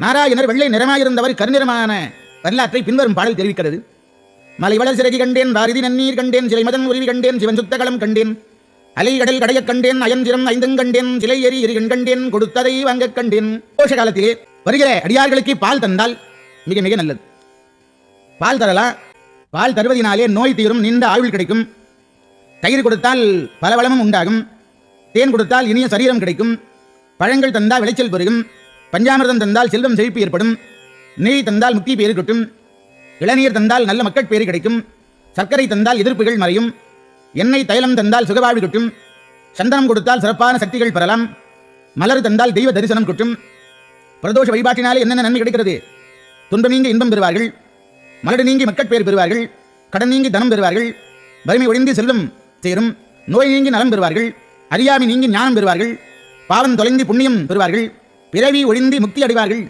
நாராயணர் வெள்ளை நிறமாயிருந்தவர் கருநிறமான வரலாற்றை பின்வரும் பாடல் தெரிவிக்கிறது. மலைவளர் சிறகி கண்டேன், வாரிதி நன்னீர் கண்டேன், சிலை மதன் உருவி கண்டேன், சிவன் சுத்தகளம் கண்டேன், அலை கடல் கடையக் கண்டேன், அயன்திரம் ஐந்தும் கண்டேன், சிலை எரி எரிகண் கண்டேன், கொடுத்ததை வாங்கக் கண்டேன். கோஷ காலத்திலே வருகிற அடியார்களுக்கு பால் தந்தால் மிக மிக நல்லது. பால் தரலாம். பால் தருவதினாலே நோய் தீரும், நீண்ட ஆயுள் கிடைக்கும். தயிர் கொடுத்தால் பலவளமும் உண்டாகும். தேன் கொடுத்தால் இனிய சரீரம் கிடைக்கும். பழங்கள் தந்தால் விளைச்சல் பெருகும். பஞ்சாமிர்தம் தந்தால் செல்வம் செழிப்பு ஏற்படும். நெய் தந்தால் முக்தி பேறு கிட்டும். இளநீர் தந்தால் நல்ல மக்கள் பேறு கிடைக்கும். சர்க்கரை தந்தால் எதிர்ப்புகள் மறையும். எண்ணெய் தைலம் தந்தால் சுகவாழ்வு கிட்டும். சந்தனம் கொடுத்தால் சிறப்பான சக்திகள் பெறலாம். மலர் தந்தால் தெய்வ தரிசனம் கிட்டும். பிரதோஷ வழிபாட்டினாலே என்னென்ன நன்மை கிடைக்கிறது? துன்பம் நீங்கி இன்பம் பெறுவார்கள். மலடு நீங்கி மக்கள் பேர் பெறுவார்கள். கடன் நீங்கி தனம் பெறுவார்கள். வறுமை ஒழிந்து செல்வம் சேரும். நோய் நீங்கி நலம் பெறுவார்கள். அறியாமை நீங்கி ஞானம் பெறுவார்கள். பாவம் தொலைந்து புண்ணியம் பெறுவார்கள். பிறவி ஒழிந்து முக்தி அடைவார்கள்.